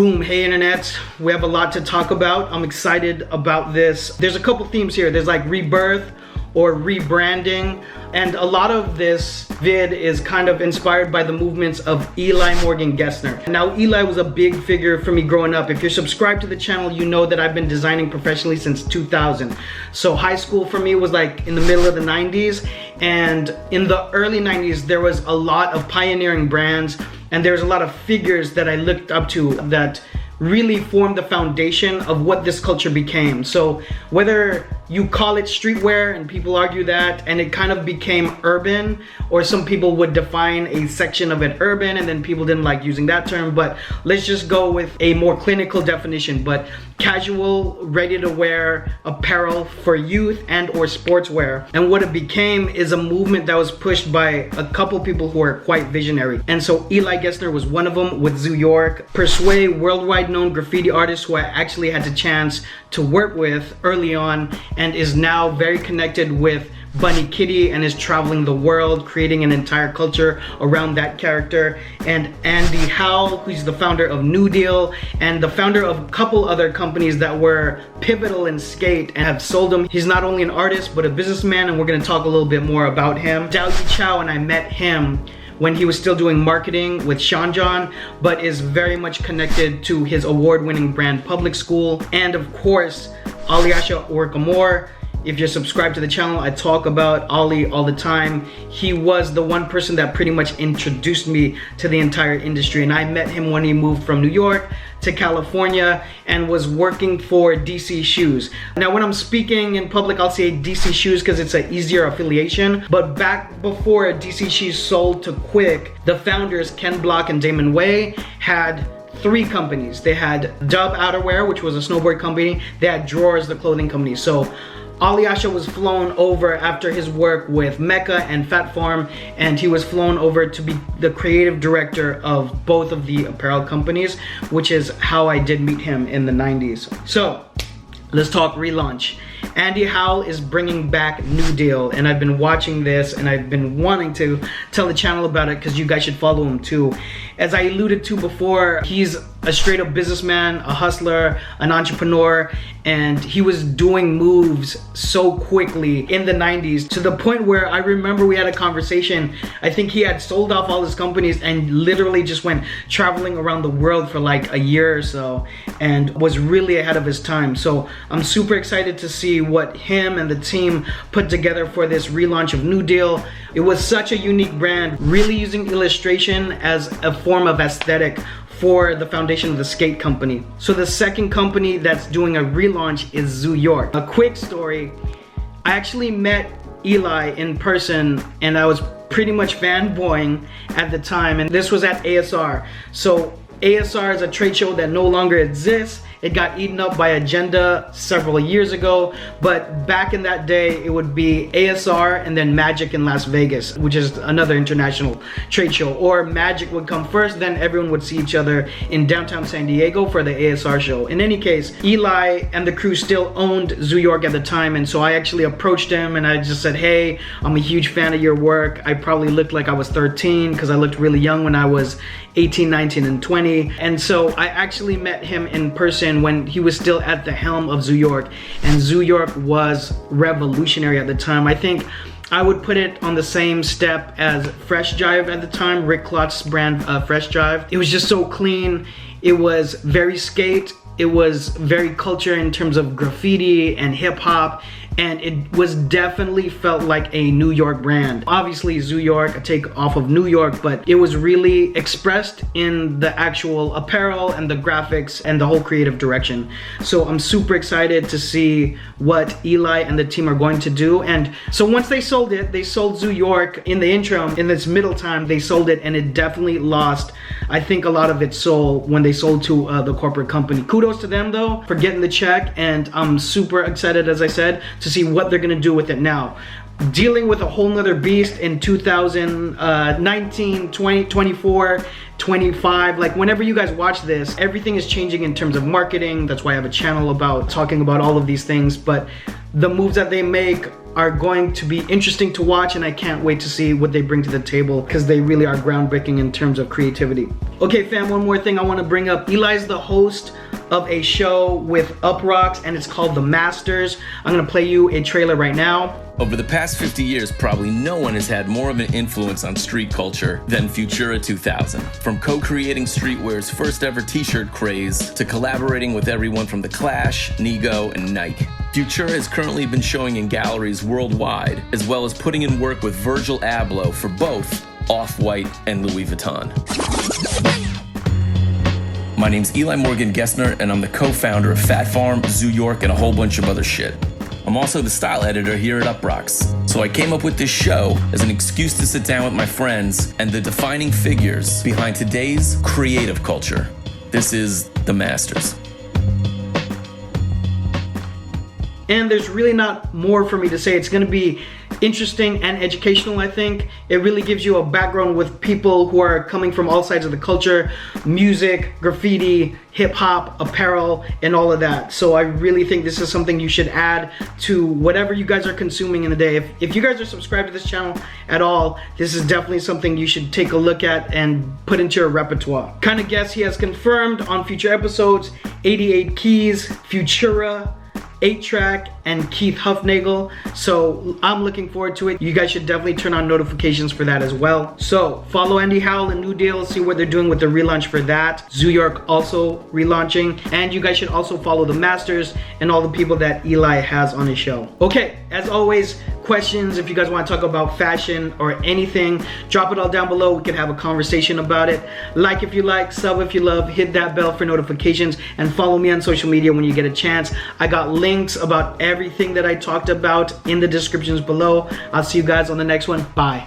Boom, hey internet, we have a lot to talk about. I'm excited about this. There's a couple themes here. There's like rebirth or rebranding, and a lot of this vid is kind of inspired by the movements of Eli Morgan Gesner. Now, Eli was a big figure for me growing up. If you're subscribed to the channel, you know that I've been designing professionally since 2000. So high school for me was like in the middle of the 90s, and in the early 90s, there was a lot of pioneering brands, and there's a lot of figures that I looked up to that really formed the foundation of what this culture became. So whether you call it streetwear, and people argue that, and it kind of became urban, or some people would define a section of it urban, and then people didn't like using that term, but let's just go with a more clinical definition. But casual, ready-to-wear apparel for youth and or sportswear. And what it became is a movement that was pushed by a couple people who are quite visionary. And so Eli Gesner was one of them with Zoo York. Persuade, worldwide known graffiti artist who I actually had the chance to work with early on, and is now very connected with Bunny Kitty and is traveling the world, creating an entire culture around that character. And Andy Howell, who's the founder of New Deal and the founder of a couple other companies that were pivotal in skate and have sold them. He's not only an artist, but a businessman, and we're gonna talk a little bit more about him. Dao Yi Chow, and I met him when he was still doing marketing with Sean John, but is very much connected to his award-winning brand Public School. And of course, Alyasha Workamore. If you're subscribed to the channel, I talk about Ali all the time. He was the one person that pretty much introduced me to the entire industry, and I met him when he moved from New York to California and was working for DC Shoes. Now, when I'm speaking in public, I'll say DC Shoes because it's an easier affiliation, but back before DC Shoes sold to Quick, the founders, Ken Block and Damon Way, had three companies. They had Dub Outerwear, which was a snowboard company. They had Drawers, the clothing company. So Alyasha was flown over after his work with Mecca and Fat Farm, and he was flown over to be the creative director of both of the apparel companies, which is how I did meet him in the 90s. So let's talk relaunch. Andy Howell is bringing back New Deal, and I've been watching this and I've been wanting to tell the channel about it because you guys should follow him too. As I alluded to before, he's a straight up businessman, a hustler, an entrepreneur, and he was doing moves so quickly in the 90s to the point where I remember we had a conversation. I think he had sold off all his companies and literally just went traveling around the world for like a year or so, and was really ahead of his time. So I'm super excited to see what him and the team put together for this relaunch of New Deal. It was such a unique brand, really using illustration as a form of aesthetic for the foundation of the skate company. So the second company that's doing a relaunch is Zoo York. A quick story, I actually met Eli in person and I was pretty much fanboying at the time, and this was at ASR. So ASR is a trade show that no longer exists. It got eaten up by Agenda several years ago, but back in that day, it would be ASR and then Magic in Las Vegas, which is another international trade show. Or Magic would come first, then everyone would see each other in downtown San Diego for the ASR show. In any case, Eli and the crew still owned Zoo York at the time, and so I actually approached him and I just said, hey, I'm a huge fan of your work. I probably looked like I was 13 because I looked really young when I was 18, 19, and 20. And so I actually met him in person when he was still at the helm of Zoo York, and Zoo York was revolutionary at the time. I think I would put it on the same step as Fresh Jive at the time, Rick Klotz's brand Fresh Jive. It was just so clean. It was very skate. It was very culture in terms of graffiti and hip hop, and it was definitely felt like a New York brand. Obviously Zoo York, a take off of New York, but it was really expressed in the actual apparel and the graphics and the whole creative direction. So I'm super excited to see what Eli and the team are going to do. And so once they sold it, they sold Zoo York in the interim. In this middle time, they sold it, and it definitely lost, I think, a lot of its soul when they sold to the corporate company. Kudos to them though for getting the check, and I'm super excited, as I said, to see what they're gonna do with it now. Dealing with a whole nother beast in 2019, 20, 24, 25, like whenever you guys watch this, everything is changing in terms of marketing. That's why I have a channel about talking about all of these things. But the moves that they make are going to be interesting to watch, and I can't wait to see what they bring to the table because they really are groundbreaking in terms of creativity. Okay fam, one more thing I want to bring up. Eli's the host of a show with Uproxx and it's called The Masters. I'm gonna play you a trailer right now. Over the past 50 years, probably no one has had more of an influence on street culture than Futura 2000. From co-creating streetwear's first ever t-shirt craze to collaborating with everyone from The Clash, Nigo, and Nike. Futura has currently been showing in galleries worldwide, as well as putting in work with Virgil Abloh for both Off-White and Louis Vuitton. My name's Eli Morgan Gesner, and I'm the co-founder of Fat Farm, Zoo York, and a whole bunch of other shit. I'm also the style editor here at Uproxx. So I came up with this show as an excuse to sit down with my friends and the defining figures behind today's creative culture. This is The Masters. And there's really not more for me to say. It's gonna be interesting and educational, I think. It really gives you a background with people who are coming from all sides of the culture, music, graffiti, hip hop, apparel, and all of that. So I really think this is something you should add to whatever you guys are consuming in the day. If you guys are subscribed to this channel at all, this is definitely something you should take a look at and put into your repertoire. Kind of guess he has confirmed on future episodes, 88 Keys, Futura, 8-Track, and Keith Huffnagel. So I'm looking forward to it. You guys should definitely turn on notifications for that as well. So follow Andy Howell and New Deal, see what they're doing with the relaunch for that. Zoo York also relaunching. And you guys should also follow The Masters and all the people that Eli has on his show. Okay, as always, questions, if you guys want to talk about fashion or anything, drop it all down below. We can have a conversation about it. Like if you like, sub if you love, hit that bell for notifications, and follow me on social media when you get a chance. I got links about everything that I talked about in the descriptions below. I'll see you guys on the next one. Bye.